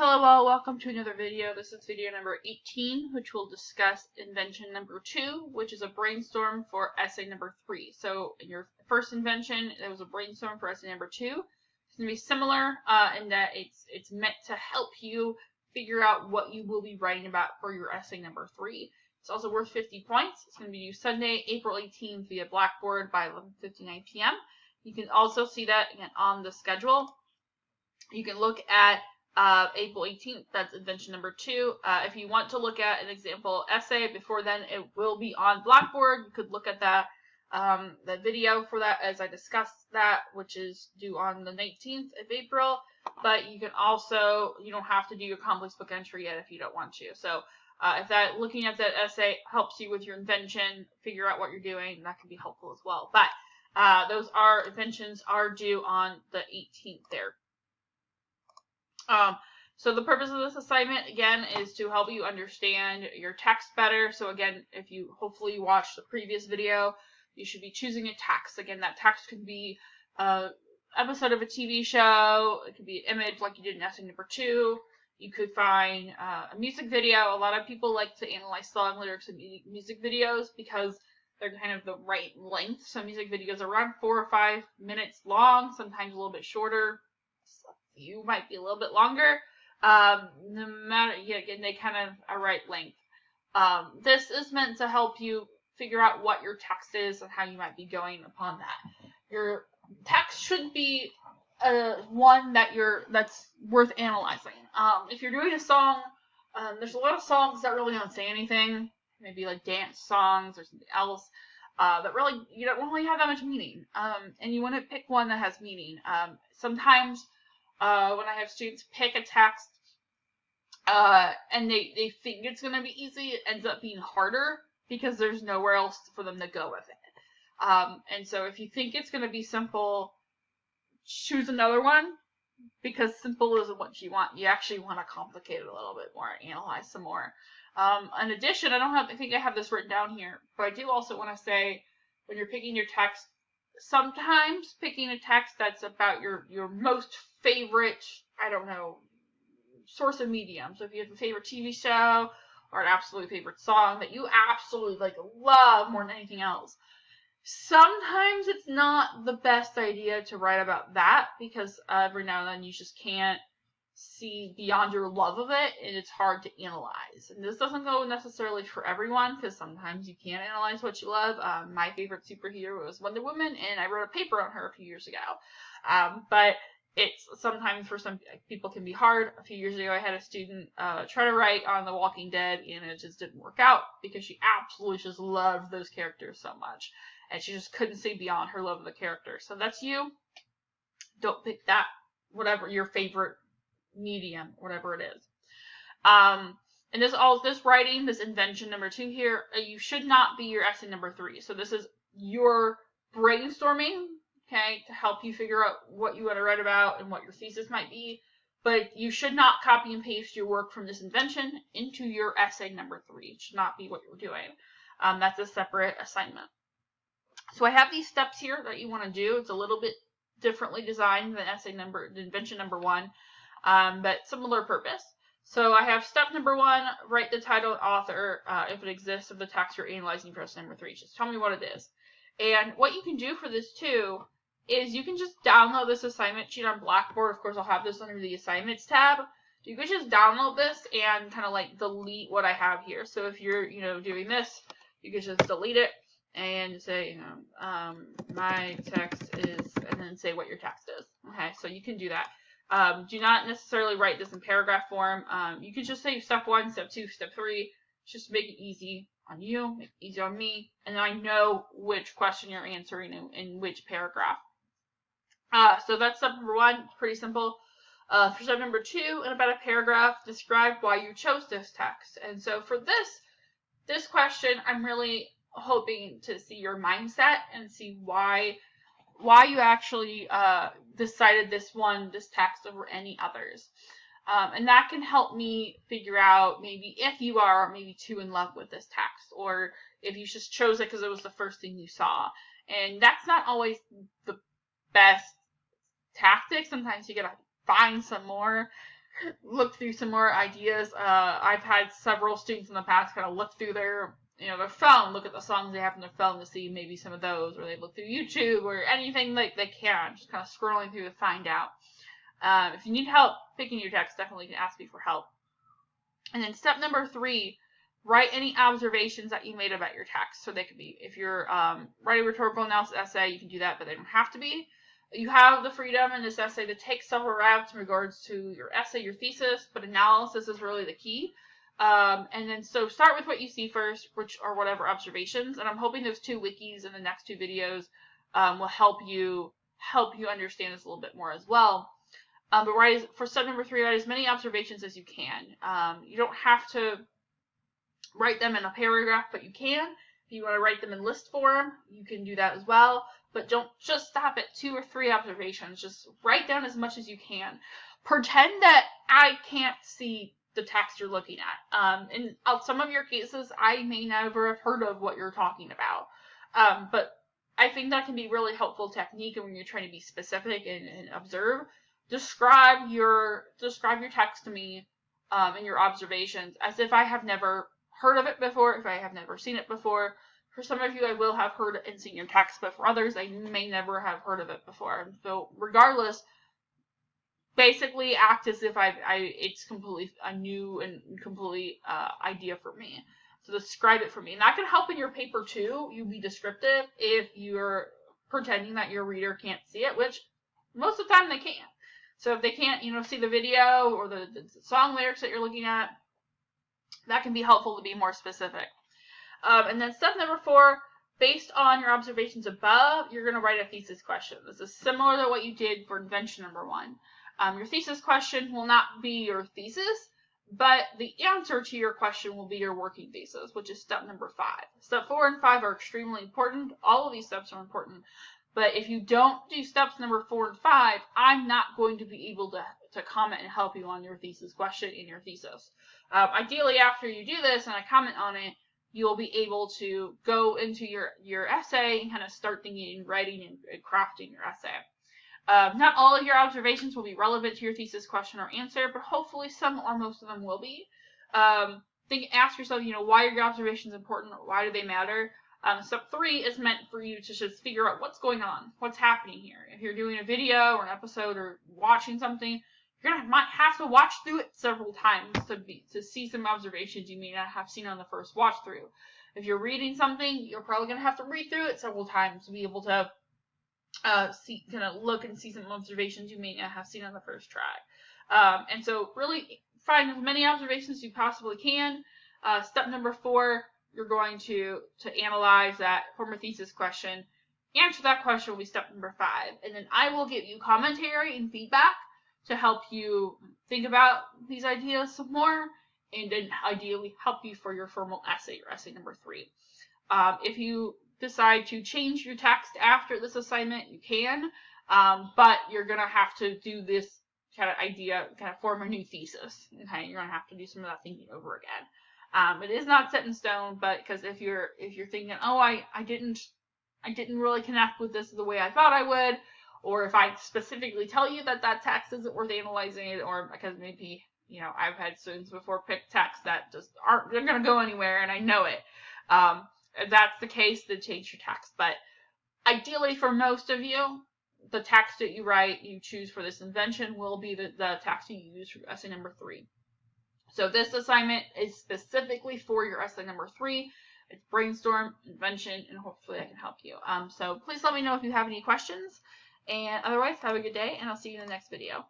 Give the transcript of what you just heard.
Hello all, welcome to another video. This is video number 18, which will discuss invention number 2, which is a brainstorm for essay number 3. So in your first invention, there was a brainstorm for essay number 2. It's going to be similar in that it's meant to help you figure out what you will be writing about for your essay number 3. It's also worth 50 points. It's going to be due Sunday, April 18th via Blackboard by 11:59 p.m. You can also see that again on the schedule. You can look at April 18th, that's invention number 2. If you want to look at an example essay before then, it will be on Blackboard. You could look at that video for that as I discussed that, which is due on the 19th of April. But you can also, you don't have to do your complex book entry yet if you don't want to. So if that looking at that essay helps you with your invention, figure out what you're doing, that can be helpful as well. But those inventions are due on the 18th there. So the purpose of this assignment, again, is to help you understand your text better. So again, if you hopefully watched the previous video, you should be choosing a text. Again, that text could be an episode of a TV show. It could be an image like you did in essay number 2. You could find a music video. A lot of people like to analyze song lyrics in music videos because they're kind of the right length. Some music videos are around 4 or 5 minutes long, sometimes a little bit shorter. You might be a little bit longer. No matter, again, they kind of are right length. This is meant to help you figure out what your text is and how you might be going upon that. Your text should be one that's worth analyzing. If you're doing a song, there's a lot of songs that really don't say anything. Maybe like dance songs or something else. That really, you don't really have that much meaning. And you want to pick one that has meaning. Sometimes when I have students pick a text and they think it's going to be easy, it ends up being harder because there's nowhere else for them to go with it. And so if you think it's going to be simple, choose another one, because simple isn't what you want. You actually want to complicate it a little bit more, analyze some more. In addition, I think I have this written down here, but I do also want to say, when you're picking your text, sometimes picking a text that's about your most favorite, source of medium. So if you have a favorite TV show or an absolute favorite song that you absolutely love more than anything else, sometimes it's not the best idea to write about that, because every now and then you just can't see beyond your love of it, and it's hard to analyze. And this doesn't go necessarily for everyone, because sometimes you can't analyze what you love. My favorite superhero was Wonder Woman, and I wrote a paper on her a few years ago. But it's sometimes for some people can be hard. A few years ago, I had a student try to write on The Walking Dead, and it just didn't work out because she absolutely just loved those characters so much, and she just couldn't see beyond her love of the character. So that's you. Don't pick that, whatever your favorite medium, whatever it is. And this writing, this invention number 2 here, you should not be your essay number 3. So this is your brainstorming, okay, to help you figure out what you want to write about and what your thesis might be. But you should not copy and paste your work from this invention into your essay number 3. It should not be what you're doing. That's a separate assignment. So I have these steps here that you want to do. It's a little bit differently designed than invention number 1. But similar purpose. So I have step number 1, write the title and author, if it exists, of the text you're analyzing for essay number 3. Just tell me what it is. And what you can do for this too is you can just download this assignment sheet on Blackboard. Of course, I'll have this under the assignments tab. You could just download this and kind of delete what I have here. So if you're, doing this, you could just delete it and say, my text is, and then say what your text is. Okay, so you can do that. Do not necessarily write this in paragraph form. You can just say step 1, step 2, step 3. Just make it easy on you, make it easy on me, and then I know which question you're answering in which paragraph. So that's step number 1. It's pretty simple. For step number 2, in about a paragraph, describe why you chose this text. And so for this question, I'm really hoping to see your mindset and see why you actually decided this text over any others. And that can help me figure out maybe if you are maybe too in love with this text, or if you just chose it because it was the first thing you saw. And that's not always the best tactic. Sometimes you gotta find some more look through some more ideas. I've had several students in the past kind of look through their their phone, look at the songs they have on their phone to see maybe some of those, or they look through YouTube or anything like they can, just kind of scrolling through to find out. If you need help picking your text, definitely can ask me for help. And then step number 3, write any observations that you made about your text. So they could be, if you're writing a rhetorical analysis essay, you can do that, but they don't have to be. You have the freedom in this essay to take several routes in regards to your essay, your thesis, but analysis is really the key. And then so start with what you see first, which are whatever observations. And I'm hoping those 2 wikis in the next 2 videos will help you understand this a little bit more as well. But for step number 3, write as many observations as you can. You don't have to write them in a paragraph, but you can. If you want to write them in list form, you can do that as well. But don't just stop at 2 or 3 observations. Just write down as much as you can. Pretend that I can't see the text you're looking at. In some of your cases, I may never have heard of what you're talking about. But I think that can be really helpful technique when you're trying to be specific and observe. Describe your text to me and your observations as if I have never heard of it before, if I have never seen it before. For some of you, I will have heard and seen your text, but for others, I may never have heard of it before. So regardless, basically act as if it's completely a new and complete idea for me. So describe it for me. And that can help in your paper too. You be descriptive if you're pretending that your reader can't see it, which most of the time they can't. So if they can't, see the video or the song lyrics that you're looking at, that can be helpful to be more specific. And then step number 4, based on your observations above, you're going to write a thesis question. This is similar to what you did for invention number 1. Your thesis question will not be your thesis, but the answer to your question will be your working thesis, which is step number 5. Step 4 and 5 are extremely important. All of these steps are important. But if you don't do steps number 4 and 5, I'm not going to be able to comment and help you on your thesis question in your thesis. Ideally, after you do this and I comment on it, you'll be able to go into your essay and kind of start thinking and writing and crafting your essay. Not all of your observations will be relevant to your thesis question or answer, but hopefully some or most of them will be. Ask yourself, why are your observations important? Why do they matter? Step 3 is meant for you to just figure out what's going on, what's happening here. If you're doing a video or an episode or watching something, you're might have to watch through it several times to see some observations you may not have seen on the first watch through. If you're reading something, you're probably going to have to read through it several times to be able to look and see some observations you may not have seen on the first try. And so really find as many observations as you possibly can. Step number 4, you're going to analyze that form a thesis question. Answer that question will be step number 5. And then I will give you commentary and feedback to help you think about these ideas some more, and then ideally help you for your formal essay, or essay number 3. If you decide to change your text after this assignment, you can, but you're going to have to do this kind of idea, kind of form a new thesis. Okay, you're going to have to do some of that thinking over again. It is not set in stone, but because if you're thinking, oh, I didn't really connect with this the way I thought I would, or if I specifically tell you that text isn't worth analyzing, or because maybe, I've had students before pick texts that just they're going to go anywhere, and I know it. If that's the case, then change your text. But ideally, for most of you, the text that you choose for this invention will be the text you use for essay number 3. So this assignment is specifically for your essay number 3. It's brainstorm, invention, and hopefully I can help you. So please let me know if you have any questions. And otherwise, have a good day, and I'll see you in the next video.